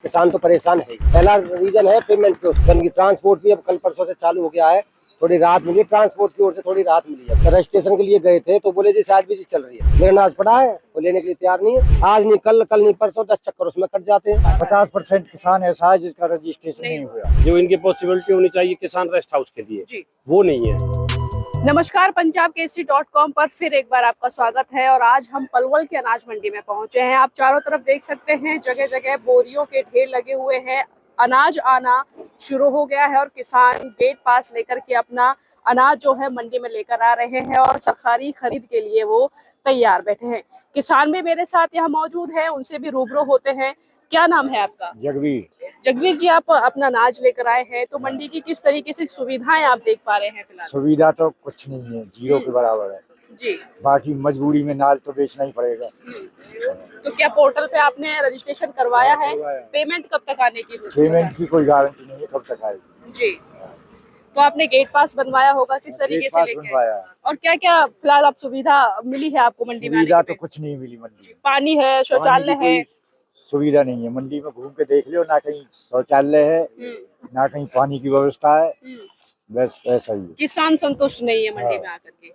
किसान तो परेशान है। पहला रीजन है पेमेंट के उसकी ट्रांसपोर्ट भी अब कल परसों से चालू हो गया है, थोड़ी राहत मिली है, ट्रांसपोर्ट की ओर से थोड़ी राहत मिली है। रजिस्ट्रेशन के लिए गए थे तो बोले जी शायद भी चल रही है, मेरा नाज पड़ा है, वो लेने के लिए तैयार नहीं है। आज नहीं कल, कल नहीं परसों 10 चक्कर उसमें कट जाते हैं। 50% किसान ऐसा है जिसका रजिस्ट्रेशन नहीं हुआ। जो इनकी पॉसिबिलिटी होनी चाहिए किसान रेस्ट हाउस के लिए, वो नहीं है। नमस्कार, पंजाबकेसरी.com पर फिर एक बार आपका स्वागत है। और आज हम पलवल के अनाज मंडी में पहुंचे हैं। आप चारों तरफ देख सकते हैं, जगह जगह बोरियों के ढेर लगे हुए हैं। अनाज आना शुरू हो गया है और किसान गेट पास लेकर के अपना अनाज जो है मंडी में लेकर आ रहे हैं और सरकारी खरीद के लिए वो तैयार बैठे हैं। किसान भी मेरे साथ यहाँ मौजूद है, उनसे भी रूबरू होते हैं। क्या नाम है आपका? जगवीर जी, आप अपना अनाज लेकर आए हैं, तो मंडी की किस तरीके से सुविधाएं आप देख पा रहे हैं फिलहाल? सुविधा तो कुछ नहीं है, जीरो के बराबर है जी। बाकी मजबूरी में नाज तो बेचना ही पड़ेगा। तो क्या पोर्टल पे आपने रजिस्ट्रेशन करवाया है? पेमेंट कब तक आने की? पेमेंट की कोई गारंटी नहीं है कब तक आएगी। जी। तो आपने गेट पास बनवाया होगा, किस तरीके से लेके आए? और क्या क्या फिलहाल आप सुविधा मिली है आपको मंडी में? सुविधा तो कुछ नहीं मिली मंडी। पानी है, शौचालय है? सुविधा नहीं है मंडी में, घूम के देख लो, ना कहीं शौचालय है ना कहीं पानी की व्यवस्था है, बस ऐसा ही है। किसान संतुष्ट नहीं है मंडी में आकर के।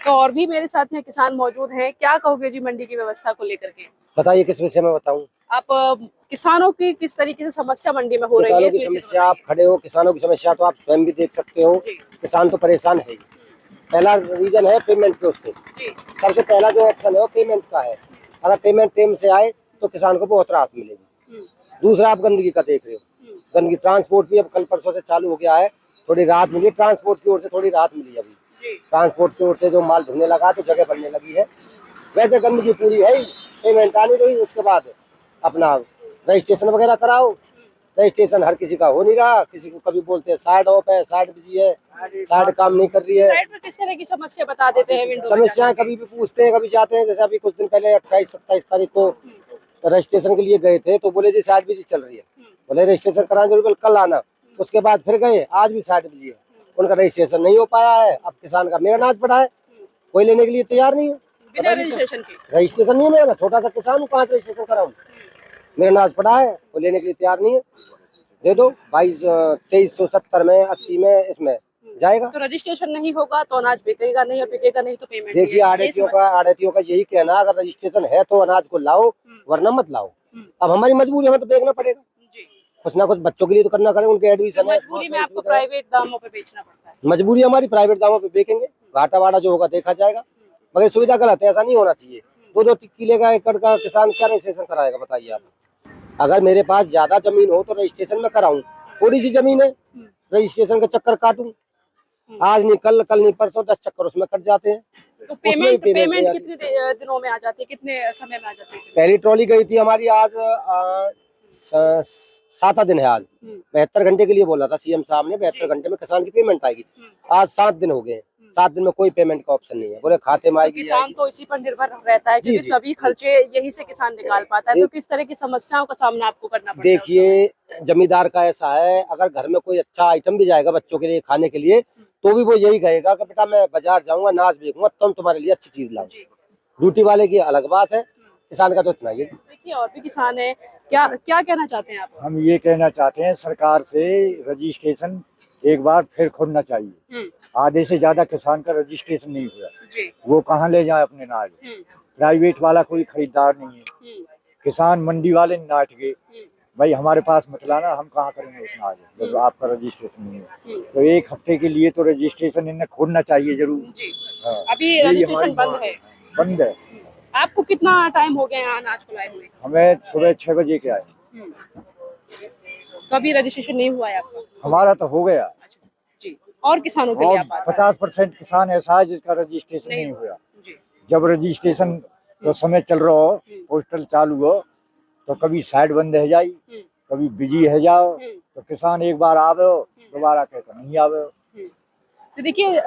तो और भी मेरे साथ यहाँ किसान मौजूद हैं, क्या कहोगे जी मंडी की व्यवस्था को लेकर के? बताइए किस विषय में बताऊं? आप किसानों की किस तरीके से समस्या मंडी में हो रही है? किसानों की समस्या आप खड़े हो, किसानों की समस्या तो आप स्वयं भी देख सकते हो। किसान तो परेशान है। पहला रीजन है पेमेंट के उससे। सबसे पहला जो ऑप्शन है वो पेमेंट का है। अगर पेमेंट टाइम से आए तो किसान को बहुत राहत मिलेगी। दूसरा आप गंदगी का देख रहे हो, गंदगी ट्रांसपोर्ट भी अब कल परसों से चालू हो गया है, थोड़ी राहत मिली है, ट्रांसपोर्ट की ओर से थोड़ी राहत मिली है। अभी ट्रांसपोर्ट की ओर से जो माल ढुकने लगा तो जगह बनने लगी है। वैसे गंदगी पूरी है ही, पेमेंट आनी रही, उसके बाद अपना रजिस्ट्रेशन वगैरह कराओ। रजिस्ट्रेशन हर किसी का हो नहीं रहा, किसी को कभी बोलते हैं साइड ऑफ है, साइड बिजी है, साइड काम नहीं कर रही है। साइड पर किस तरह की समस्या बता देते हैं? विंडो समस्याएं कभी भी पूछते हैं, कभी जाते हैं। जैसे अभी कुछ दिन पहले 28-27 तारीख को रजिस्ट्रेशन के लिए गए थे तो बोले जी साइड बिजी चल रही है। बोले रजिस्ट्रेशन कराने जरूर, कल आना। उसके बाद फिर गए, आज भी साइड बिजी है, उनका रजिस्ट्रेशन नहीं हो पाया है। अब किसान का मेरा अनाज पड़ा है, कोई लेने के लिए तैयार नहीं है। बिना रजिस्ट्रेशन के? रजिस्ट्रेशन नहीं है, मेरा छोटा सा किसान हूँ, कहाँ से रजिस्ट्रेशन कराऊँ? मेरा अनाज पड़ा है, वो लेने के लिए तैयार नहीं है। दे दो 2370 में, 80 में, इसमें जाएगा। तो रजिस्ट्रेशन नहीं होगा तो अनाज बिकेगा नहीं, और बिकेगा नहीं तो पेमेंट। देखिए आड़तियों का यही कहना, अगर रजिस्ट्रेशन है तो अनाज को लाओ, वरना मत लाओ। अब हमारी मजबूरी, हमें तो बेचना पड़ेगा। कुछ ना कुछ बच्चों के लिए तो करना करें, उनके एडमिशन है। मजबूरी में आपको प्राइवेट दामों पे बेचना पड़ता है। मजबूरी हमारी, प्राइवेट दामों पे बेचेंगे, घाटा वाटा जो होगा देखा जाएगा। मगर सुविधा गलत है, ऐसा नहीं होना चाहिए। 2-2 किले का एकड़ का किसान क्या रजिस्ट्रेशन कराएगा बताइए आप? अगर मेरे पास ज्यादा जमीन हो तो रजिस्ट्रेशन में कराऊं, थोड़ी सी जमीन है रजिस्ट्रेशन के चक्कर काटूं, आज नहीं कल, कल नहीं परसों 10 चक्कर उसमें कट जाते हैं। तो पेमेंट कितने दिनों में आ जाती है, कितने समय में आ जाती है? पहली ट्रॉली गई थी हमारी आज 7 दिन है। आज 72 घंटे के लिए बोला था सीएम साहब ने, 72 घंटे में किसान की पेमेंट आएगी। आज 7 दिन हो गए, 7 दिन में कोई पेमेंट का ऑप्शन नहीं है। बोले खाते में आएगी। किसान तो इसी पर निर्भर रहता है, क्योंकि सभी खर्चे यही से किसान निकाल पाता है। तो किस तरह की समस्याओं का सामना आपको करना पड़ता है? देखिए जमींदार का ऐसा है, अगर घर में कोई अच्छा आइटम भी जाएगा बच्चों के लिए खाने के लिए, तो भी वो यही कहेगा कि बेटा मैं बाजार जाऊंगा, अनाज बेचूंगा, तुम तुम्हारे लिए अच्छी चीज लाऊं। ड्यूटी वाले की अलग बात है, किसान का तो इतना ही है। देखिए और भी किसान है, क्या क्या कहना चाहते हैं आप? हम ये कहना चाहते हैं सरकार से रजिस्ट्रेशन एक बार फिर खोलना चाहिए। आधे से ज्यादा किसान का रजिस्ट्रेशन नहीं हुआ, वो कहाँ ले जाए अपने नाज? प्राइवेट वाला कोई खरीदार नहीं है, किसान मंडी वाले नाट गए, भाई हमारे पास मत लाना, हम कहाँ करेंगे उस नाज जब आपका रजिस्ट्रेशन नहीं है। तो 1 हफ्ते के लिए तो रजिस्ट्रेशन इन्हें खोलना चाहिए जरूर। हाँ। अभी रजिस्ट्रेशन बंद है। आपको कितना टाइम हो गया यहाँ अनाज को लाए हुए? हमें सुबह 6 बजे के आए। तो अभी रजिस्ट्रेशन नहीं हुआ है आपका? हमारा तो हो गया। जी। और किसानों के लिए आप 50% किसान ऐसा है जिसका रजिस्ट्रेशन नहीं हुआ। जब रजिस्ट्रेशन तो समय चल रहा हो, पोस्टल चालू हो, तो कभी साइड बंद है जाई, कभी बिजी है जाओ, तो किसान एक बार आवे दोबारा कहता नहीं आवे। तो देखिए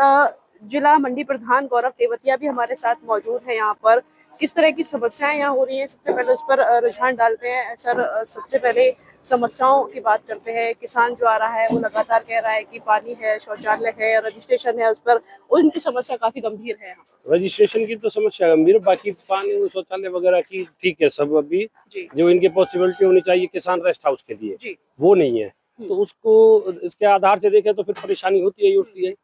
जिला मंडी प्रधान गौरव तेवतिया भी हमारे साथ मौजूद है यहाँ पर। किस तरह की समस्याएं यहाँ हो रही हैं, सबसे पहले उस पर रुझान डालते हैं। सर, सबसे पहले समस्याओं की बात करते हैं। किसान जो आ रहा है वो लगातार कह रहा है कि पानी है, शौचालय है, रजिस्ट्रेशन है, उस पर उनकी समस्या काफी गंभीर है यहाँ पर। रजिस्ट्रेशन की तो समस्या गंभीर है, बाकी पानी और शौचालय वगैरह की ठीक है सब। अभी जो इनके पॉसिबिलिटी होनी चाहिए किसान रेस्ट हाउस के लिए वो नहीं है, तो उसको इसके आधार से देखें तो फिर परेशानी होती है, उठती है।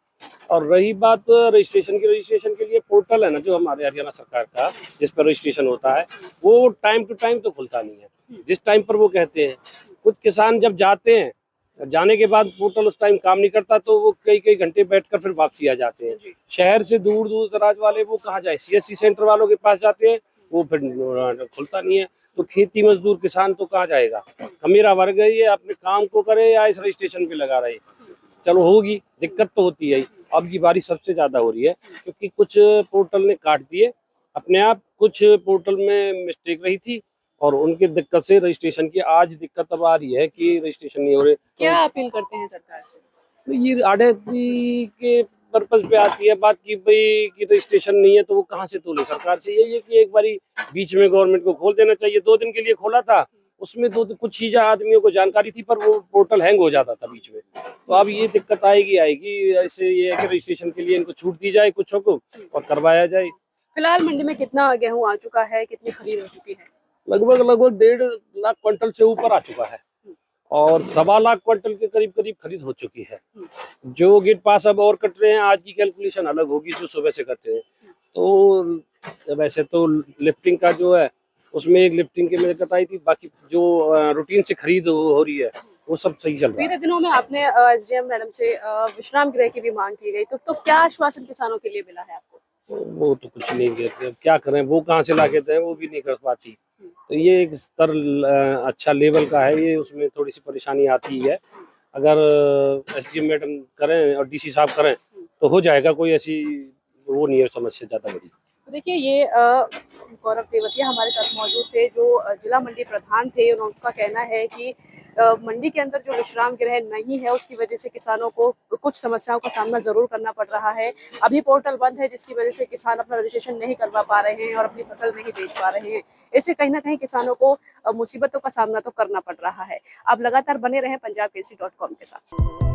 और रही बात रजिस्ट्रेशन की, रजिस्ट्रेशन के लिए पोर्टल है ना जो हमारे हरियाणा सरकार का, जिस पर रजिस्ट्रेशन होता है, वो टाइम टू टाइम तो खुलता नहीं है जिस टाइम पर वो कहते हैं। कुछ किसान जब जाते हैं, जाने के बाद पोर्टल उस टाइम काम नहीं करता तो वो कई कई घंटे बैठकर फिर वापसी आ जाते हैं। शहर से दूर दूर दराज वाले वो कहाँ जाए, CSC सेंटर वालों के पास जाते हैं, वो फिर खुलता नहीं है। तो खेती मजदूर किसान तो कहाँ जाएगा। मेरा वर्ग है ये अपने काम को करे या इस रजिस्ट्रेशन पे लगा रहे, चलो होगी, दिक्कत तो होती है। अब की बारी सबसे ज्यादा हो रही है क्योंकि कुछ पोर्टल ने काट दिए अपने आप, कुछ पोर्टल में मिस्टेक रही थी और उनकी दिक्कत से रजिस्ट्रेशन की आज दिक्कत अब आ रही है कि रजिस्ट्रेशन नहीं हो रहे। क्या अपील करते हैं सरकार से? तो ये आड़ती के पर्पज पे आती है बात कि भाई कि रजिस्ट्रेशन नहीं है तो वो कहाँ से तोले। सरकार से यही है कि एक बारी बीच में गवर्नमेंट को खोल देना चाहिए। 2 दिन के लिए खोला था, उसमें कुछ चीजें आदमियों को जानकारी थी पर वो पोर्टल हैंग हो जाता था बीच में। तो अब ये दिक्कत आएगी। ऐसे ये है कि रजिस्ट्रेशन के लिए इनको छूट दी जाए कुछ को और करवाया जाए। फिलहाल मंडी में कितना गेहूं आ चुका है, कितनी खरीद हो चुकी है? लगभग 1.5 लाख क्विंटल से ऊपर आ चुका है और 1.25 लाख क्विंटल के करीब करीब खरीद हो चुकी है। जो गेट पास अब और कट रहे हैं, आज की कैलकुलेशन अलग होगी जो सुबह से करते हैं। तो वैसे तो लिफ्टिंग का जो है उसमें एक लिफ्टिंग की मेरे दिक्कत आई थी, बाकी जो रूटीन से खरीद हो रही है वो सब सही चल रहा है। बीते दिनों में आपने SDM मैडम से विश्राम गृह की भी मांग की गई, तो क्या आश्वासन किसानों के लिए मिला है आपको? वो तो कुछ नहीं कहते, क्या करें, वो कहाँ से ला के दें, वो भी नहीं कर पाती। तो ये एक स्तर अच्छा लेवल का है, ये उसमें थोड़ी सी परेशानी आती है। अगर SDM मैडम करें और DC साहब करें तो हो जाएगा, कोई ऐसी वो नहीं है समस्या ज़्यादा बड़ी। तो देखिए, ये गौरव तेवतिया हमारे साथ मौजूद थे जो जिला मंडी प्रधान थे। उनका कहना है कि मंडी के अंदर जो विश्राम गृह नहीं है उसकी वजह से किसानों को कुछ समस्याओं का सामना जरूर करना पड़ रहा है। अभी पोर्टल बंद है जिसकी वजह से किसान अपना रजिस्ट्रेशन नहीं करवा पा रहे हैं और अपनी फसल नहीं बेच पा रहे हैं। इससे कहीं ना कहीं किसानों को मुसीबतों का सामना तो करना पड़ रहा है। आप लगातार बने रहें पंजाब केसरी.com के साथ।